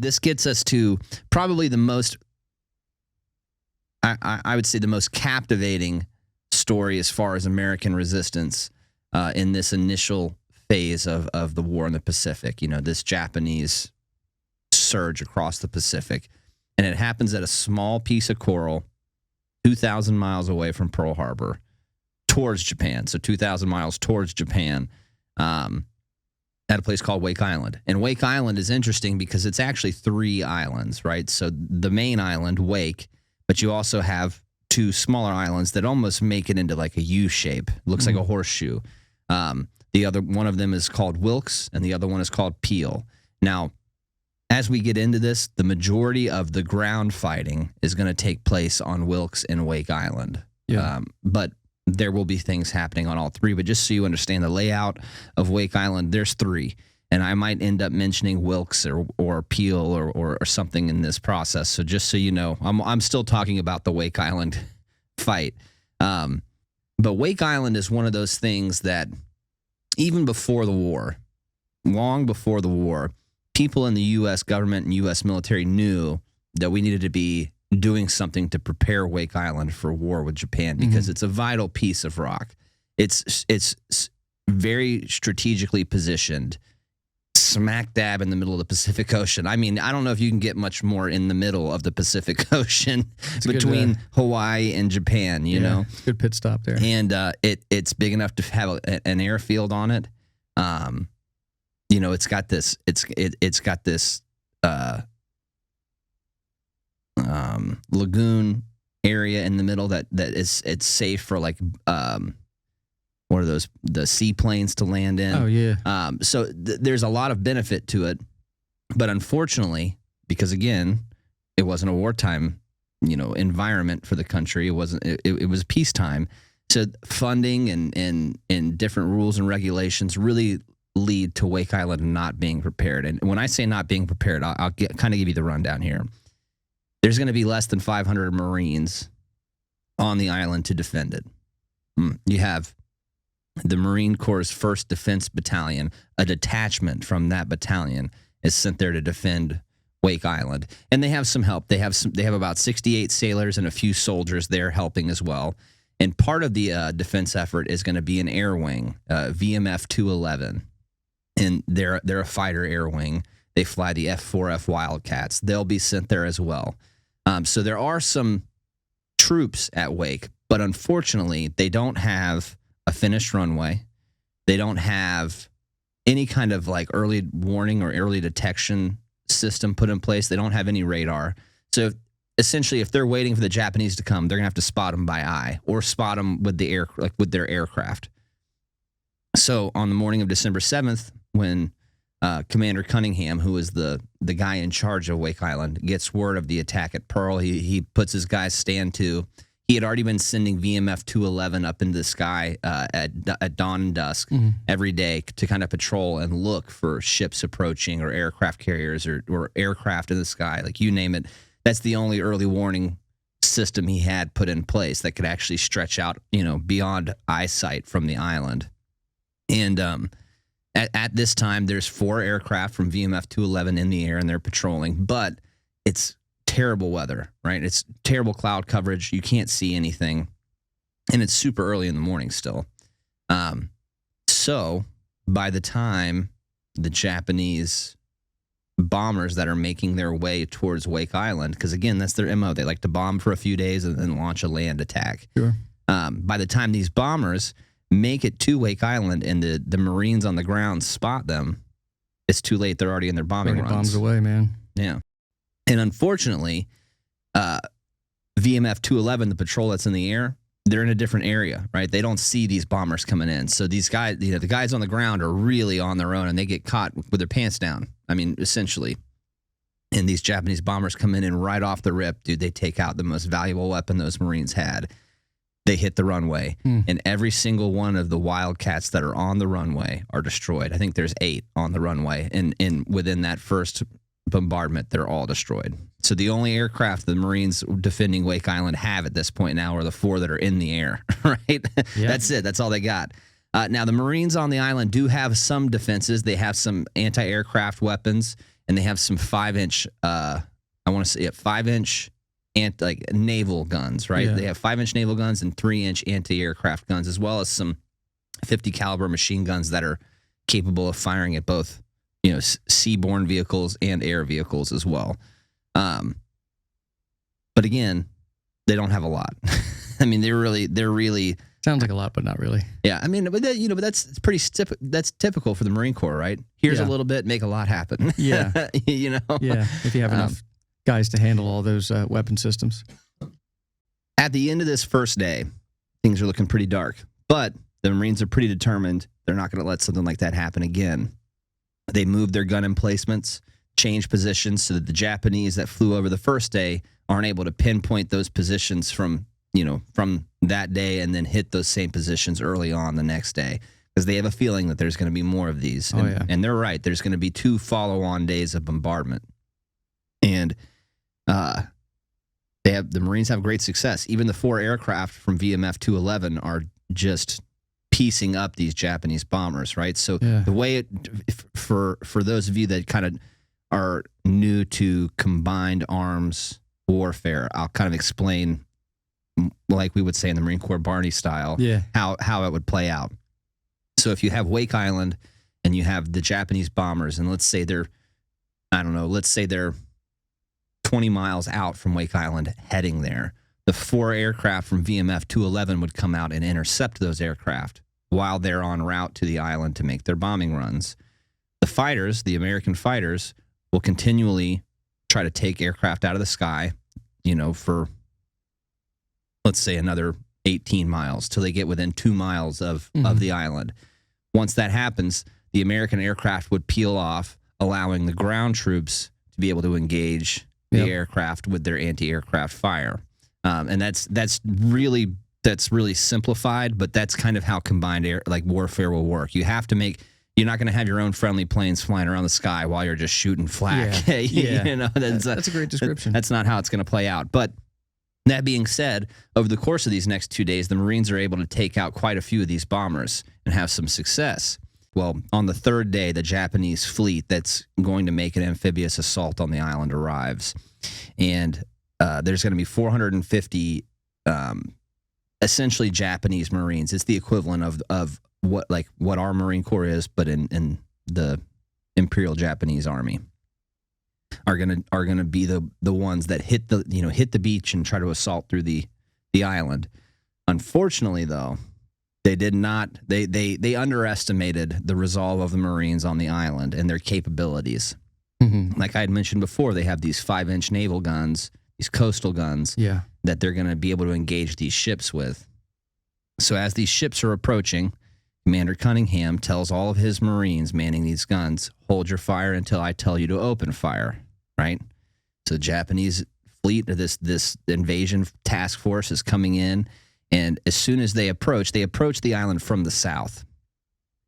This gets us to probably the most, I would say, the most captivating story as far as American resistance in this initial phase of the war in the Pacific. You know, this Japanese surge across the Pacific. And it happens at a small piece of coral 2,000 miles away from Pearl Harbor towards Japan. So 2,000 miles towards Japan at a place called Wake Island. And Wake Island is interesting because it's actually 3 islands, right? So the main island, Wake, but you also have 2 smaller islands that almost make it into like a U shape. Looks like a horseshoe. The other one of them is called Wilkes, and the other one is called Peel. Now, as we get into this, the majority of the ground fighting is going to take place on Wilkes and Wake Island. Yeah. But there will be things happening on all 3. But just so you understand the layout of Wake Island, there's 3. And I might end up mentioning Wilkes or Peel or something in this process. So just so you know, I'm still talking about the Wake Island fight. But Wake Island is one of those things that even before the war, long before the war, people in the U.S. government and U.S. military knew that we needed to be doing something to prepare Wake Island for war with Japan because it's a vital piece of rock. It's very strategically positioned, smack dab in the middle of the Pacific Ocean. I mean, I don't know if you can get much more in the middle of the Pacific Ocean between Hawaii and Japan, you know? It's a good pit stop there. And it's big enough to have an airfield on it. You know, it's got this lagoon area in the middle it's safe for like what are those, the seaplanes to land in. Oh yeah. So there's a lot of benefit to it, but unfortunately, because again, it wasn't a wartime, you know, environment for the country. It wasn't. It was peacetime. So funding and different rules and regulations really lead to Wake Island not being prepared. And when I say not being prepared, I'll kind of give you the rundown here. There's going to be less than 500 Marines on the island to defend it. You have the Marine Corps' 1st Defense Battalion. A detachment from that battalion is sent there to defend Wake Island, and they have some help. They have about 68 sailors and a few soldiers there helping as well. And part of the defense effort is going to be an air wing, VMF 211. And they're a fighter air wing. They fly the F-4F Wildcats. They'll be sent there as well. So there are some troops at Wake, but unfortunately, they don't have a finished runway. They don't have any kind of like early warning or early detection system put in place. They don't have any radar. So essentially, if they're waiting for the Japanese to come, they're gonna have to spot them by eye or spot them with with their aircraft. So on the morning of December 7th, when Commander Cunningham, who is the guy in charge of Wake Island, gets word of the attack at Pearl, he puts his guys stand to. He had already been sending VMF 211 up into the sky at dawn and dusk every day to kind of patrol and look for ships approaching or aircraft carriers or aircraft in the sky, like you name it. That's the only early warning system he had put in place that could actually stretch out, you know, beyond eyesight from the island. And at this time, there's 4 aircraft from VMF 211 in the air, and they're patrolling. But it's terrible weather, right? It's terrible cloud coverage. You can't see anything, and it's super early in the morning still. So by the time the Japanese bombers that are making their way towards Wake Island, because again, that's their MO. They like to bomb for a few days and then launch a land attack. Sure. By the time these bombers make it to Wake Island and the Marines on the ground spot them, it's too late. They're already in their bombing runs. Bombs away, man. Yeah. And unfortunately, VMF 211, the patrol that's in the air, they're in a different area, right? They don't see these bombers coming in. So these guys, you know, the guys on the ground are really on their own, and they get caught with their pants down. I mean, essentially. And these Japanese bombers come in, and right off the rip, dude, they take out the most valuable weapon those Marines had. They hit the runway, and every single one of the Wildcats that are on the runway are destroyed. I think there's 8 on the runway, and within that first bombardment, they're all destroyed. So the only aircraft the Marines defending Wake Island have at this point now are the 4 that are in the air, right? Yeah. That's it. That's all they got. Now, the Marines on the island do have some defenses. They have some anti-aircraft weapons. and they have some 5-inch, I want to say 5-inch like naval guns, right? Yeah. They have 5-inch naval guns and 3-inch anti-aircraft guns, as well as some 50 caliber machine guns that are capable of firing at both, seaborne vehicles and air vehicles as well. But again, they don't have a lot. I mean, they're really sounds like a lot, but not really. Yeah, I mean, but that's that's typical for the Marine Corps, right? Here's a little bit, make a lot happen. Yeah, Yeah, if you have enough guys to handle all those weapon systems. At the end of this first day, things are looking pretty dark, but the Marines are pretty determined. They're not going to let something like that happen again. They moved their gun emplacements, changed positions so that the Japanese that flew over the first day aren't able to pinpoint those positions from that day and then hit those same positions early on the next day, because they have a feeling that there's going to be more of these. And they're right. There's going to be 2 follow-on days of bombardment. And the Marines have great success. Even the 4 aircraft from VMF 211 are just piecing up these Japanese bombers, right? So the way for those of you that kind of are new to combined arms warfare, I'll kind of explain, like we would say in the Marine Corps Barney style, how it would play out. So if you have Wake Island and you have the Japanese bombers, and let's say they're 20 miles out from Wake Island heading there, the 4 aircraft from VMF 211 would come out and intercept those aircraft while they're en route to the island to make their bombing runs. The fighters, the American fighters, will continually try to take aircraft out of the sky, for, let's say, another 18 miles till they get within 2 miles of the island. Once that happens, the American aircraft would peel off, allowing the ground troops to be able to engage the aircraft with their anti-aircraft fire. And that's really simplified, but that's kind of how combined warfare will work. You're not going to have your own friendly planes flying around the sky while you're just shooting flak. That's a great description. That's not how it's going to play out. But that being said, over the course of these next 2 days, the Marines are able to take out quite a few of these bombers and have some success. Well, on the 3rd day, the Japanese fleet that's going to make an amphibious assault on the island arrives. And there's going to be 450 essentially Japanese Marines. It's the equivalent of what our Marine Corps is, but in the Imperial Japanese Army. Are gonna be the ones that hit the beach and try to assault through the island. Unfortunately, though, they did not. They underestimated the resolve of the Marines on the island and their capabilities. Mm-hmm. Like I had mentioned before, they have these 5-inch naval guns, these coastal guns, that they're going to be able to engage these ships with. So as these ships are approaching, Commander Cunningham tells all of his Marines manning these guns, hold your fire until I tell you to open fire, right? So the Japanese fleet, this invasion task force is coming in, and as soon as they approach the island from the south.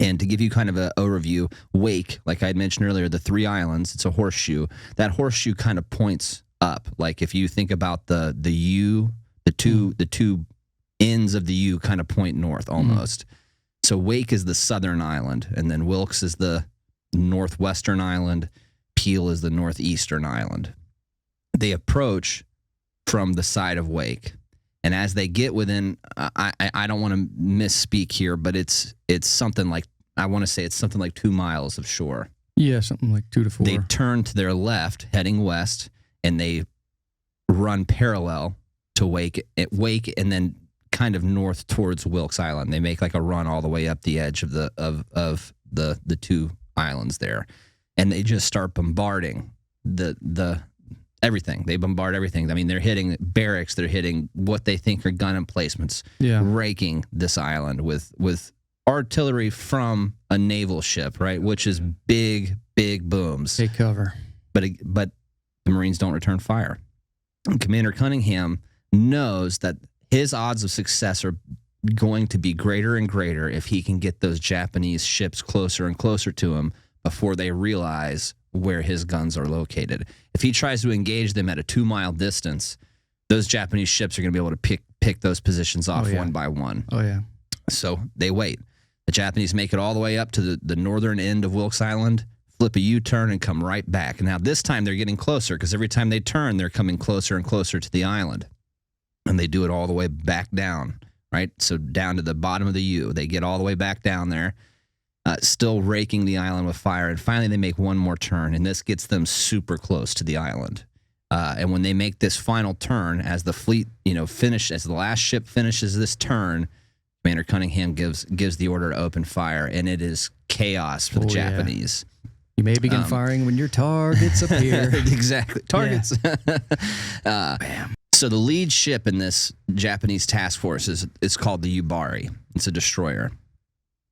And to give you kind of an overview, Wake, like I had mentioned earlier, the 3 islands, it's a horseshoe. That horseshoe kind of points up. Like if you think about the U, the two ends of the U kind of point north almost. So Wake is the southern island, and then Wilkes is the northwestern island. Peel is the northeastern island. They approach from the side of Wake. And as they get within, I don't want to misspeak here, but it's something like, I want to say it's something like 2 miles of shore. Yeah, something like 2 to 4. They turn to their left, heading west, and they run parallel to Wake, and then kind of north towards Wilkes Island. They make like a run all the way up the edge of the 2 islands there, and they just start bombarding the everything. They bombard everything. I mean, they're hitting barracks. They're hitting what they think are gun emplacements, raking this island with artillery from a naval ship, right? Which is big booms. Take cover. But the Marines don't return fire. And Commander Cunningham knows that his odds of success are going to be greater and greater if he can get those Japanese ships closer and closer to him before they realize where his guns are located. If he tries to engage them at a 2-mile distance, those Japanese ships are going to be able to pick those positions off one by one. Oh, yeah. So they wait. The Japanese make it all the way up to the northern end of Wilkes Island, flip a U-turn, and come right back. Now, this time they're getting closer because every time they turn, they're coming closer and closer to the island. And they do it all the way back down, right? So down to the bottom of the U. They get all the way back down there, still raking the island with fire. And finally, they make one more turn, and this gets them super close to the island. And when they make this final turn, as the fleet, as the last ship finishes this turn, Commander Cunningham gives the order to open fire, and it is chaos for the Japanese. You may begin firing when your targets appear. Exactly. Targets. Bam. So the lead ship in this Japanese task force is called the Yubari. It's a destroyer.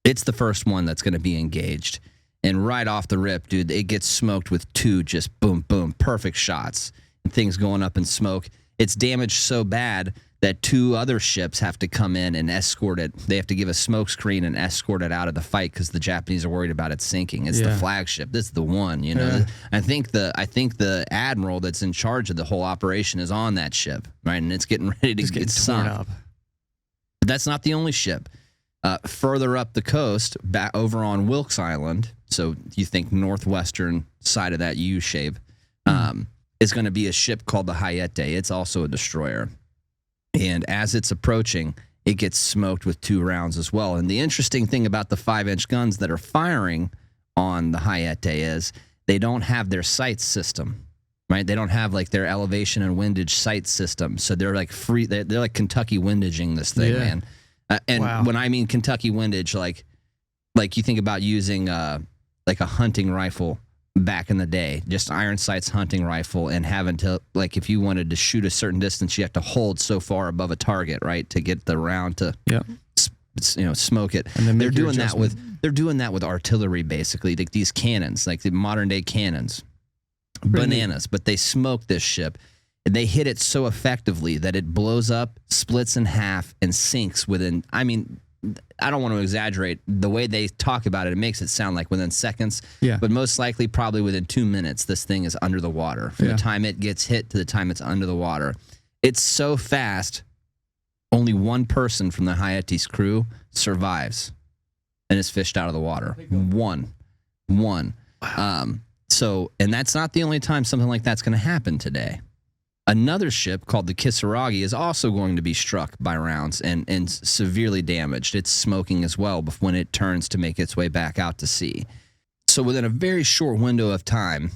It's the first one that's going to be engaged. And right off the rip, dude, it gets smoked with 2 just boom, boom, perfect shots. And things going up in smoke. It's damaged so bad that 2 other ships have to come in and escort it. They have to give a smoke screen and escort it out of the fight because the Japanese are worried about it sinking. It's the flagship. This is the one, I think the admiral that's in charge of the whole operation is on that ship, right? And it's getting ready to get sunk. But that's not the only ship. Further up the coast, back over on Wilkes Island, so you think northwestern side of that U shape, is going to be a ship called the Hayate. It's also a destroyer. And as it's approaching, it gets smoked with 2 rounds as well. And the interesting thing about the 5-inch guns that are firing on the Hayate is they don't have their sight system, right? They don't have like their elevation and windage sight system. So they're like free. They're like Kentucky windaging this thing, man. And when I mean Kentucky windage, like you think about using like a hunting rifle back in the day, just iron sights hunting rifle, and having to, like, if you wanted to shoot a certain distance, you have to hold so far above a target, right, to get the round to smoke it. And then they're doing that with artillery, basically, like these cannons, like the modern day cannons. Bananas. But they smoke this ship. They hit it so effectively that it blows up, splits in half, and sinks within, I don't want to exaggerate. The way they talk about it, it makes it sound like within seconds. Yeah. But most likely, probably within 2 minutes, this thing is under the water. From the time it gets hit to the time it's under the water. It's so fast, only one person from the Hayate's crew survives and is fished out of the water. One. Wow. And that's not the only time something like that's going to happen today. Another ship called the Kisaragi is also going to be struck by rounds and severely damaged. It's smoking as well when it turns to make its way back out to sea. So within a very short window of time,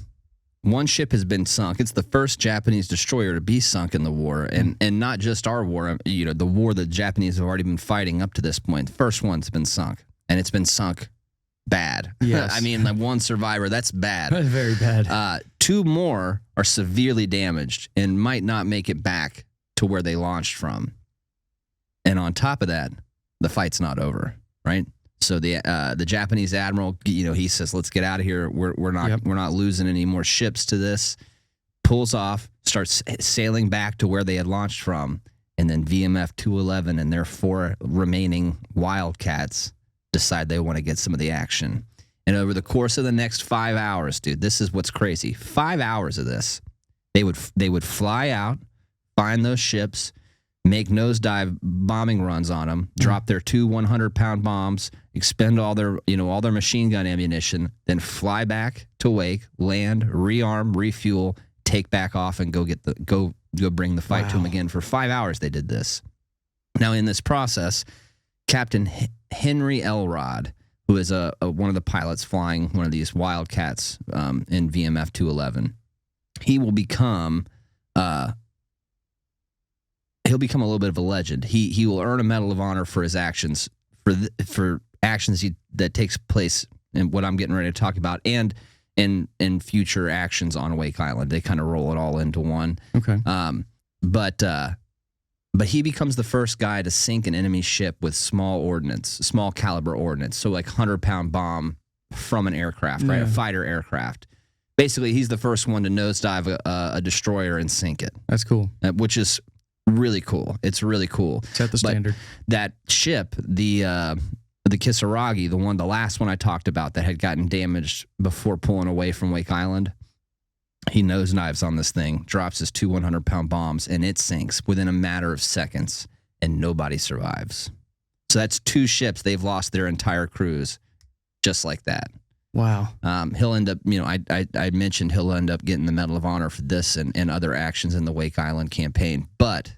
one ship has been sunk. It's the first Japanese destroyer to be sunk in the war, and not just our war, the war the Japanese have already been fighting up to this point. The first one's been sunk, and it's been sunk bad. Yes. Like one survivor, that's bad. That's very bad. 2 more are severely damaged and might not make it back to where they launched from. And on top of that, the fight's not over, right? So the Japanese admiral, he says, "Let's get out of here. We're not losing any more ships to this." Pulls off, starts sailing back to where they had launched from, and then VMF 211 and their 4 remaining Wildcats decide they want to get some of the action. And over the course of the next 5 hours, dude, this is what's crazy. 5 hours of this, they would fly out, find those ships, make nosedive bombing runs on them, drop their 2 100-pound bombs, expend all their machine gun ammunition, then fly back to Wake, land, rearm, refuel, take back off, and go bring the fight to them again. For 5 hours, they did this. Now, in this process, Captain Henry Elrod, who is one of the pilots flying one of these Wildcats in VMF 211, he will become a little bit of a legend. He will earn a Medal of Honor for his actions, for actions that takes place in what I'm getting ready to talk about, and in future actions on Wake Island. They kind of roll it all into one. Okay. But he becomes the first guy to sink an enemy ship with small caliber ordnance. So like 100-pound bomb from an aircraft, right? A fighter aircraft. Basically, he's the first one to nosedive a destroyer and sink it. That's cool. Which is really cool. It's really cool. Set the standard. That ship, the Kisaragi, the last one I talked about that had gotten damaged before pulling away from Wake Island, he nosedives on this thing, drops his 2 100-pound bombs, and it sinks within a matter of seconds, and nobody survives. So that's 2 ships. They've lost their entire crews just like that. Wow. He'll end up, I mentioned he'll end up getting the Medal of Honor for this and other actions in the Wake Island campaign. But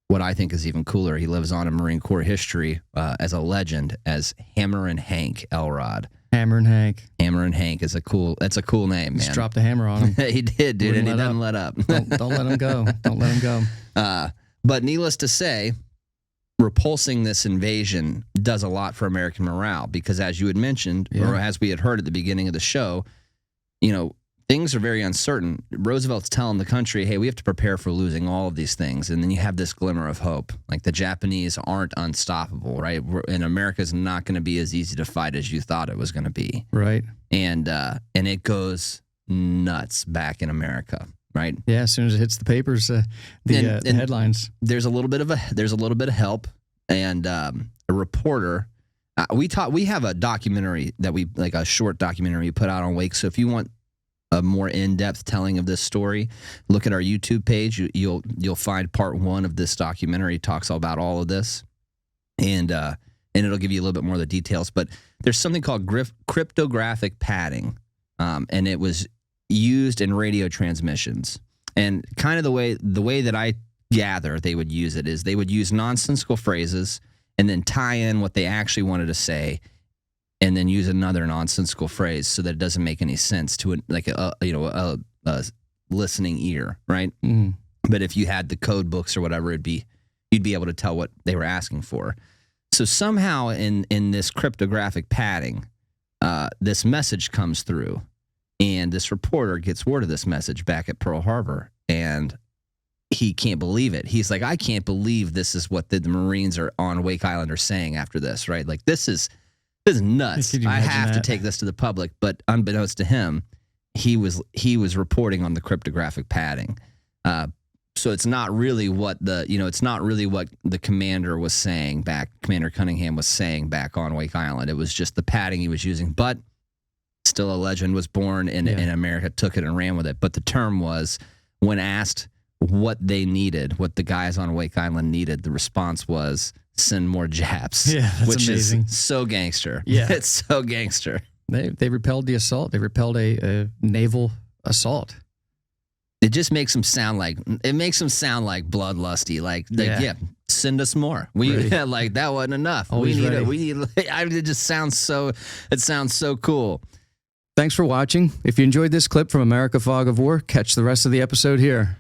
what I think is even cooler, he lives on in Marine Corps history as a legend as Hammerin' Hank Elrod. Hammerin' Hank. Hammerin' Hank is that's a cool name, man. Just dropped a hammer on him. He did, dude, and he doesn't let up. Don't let him go. Don't let him go. But needless to say, repulsing this invasion does a lot for American morale because, as you had mentioned, or as we had heard at the beginning of the show, things are very uncertain. Roosevelt's telling the country, hey, we have to prepare for losing all of these things. And then you have this glimmer of hope. Like the Japanese aren't unstoppable, right? And America's not going to be as easy to fight as you thought it was going to be. Right. And it goes nuts back in America. Right. Yeah. As soon as it hits the papers, the headlines. There's a little bit of help, and a reporter. We have a documentary a short documentary we put out on Wake. So if you want a more in-depth telling of this story, look at our YouTube page. You'll find part 1 of this documentary. It talks all about all of this, and it'll give you a little bit more of the details. But there's something called cryptographic padding, and it was used in radio transmissions. And kind of the way that I gather they would use it is they would use nonsensical phrases and then tie in what they actually wanted to say, and then use another nonsensical phrase so that it doesn't make any sense to a listening ear, right? Mm. But if you had the code books or whatever, you'd be able to tell what they were asking for. So somehow in this cryptographic padding, this message comes through. And this reporter gets word of this message back at Pearl Harbor, and he can't believe it. He's like, I can't believe this is what the Marines are on Wake Island are saying after this, right? Like, this is nuts. I have to take this to the public. But unbeknownst to him, he was reporting on the cryptographic padding. So it's not really what the commander was saying back, Commander Cunningham was saying back on Wake Island. It was just the padding he was using. But still a legend was born, and America took it and ran with it. But the term was, when asked what they needed, what the guys on Wake Island needed, the response was, send more Japs. Yeah, that's which amazing. Is so gangster. Yeah. It's so gangster. They repelled the assault. They repelled a naval assault. It just makes them sound like bloodlusty. Like send us more. Like that wasn't enough. Always ready. It just sounds so cool. Thanks for watching. If you enjoyed this clip from America Fog of War, catch the rest of the episode here.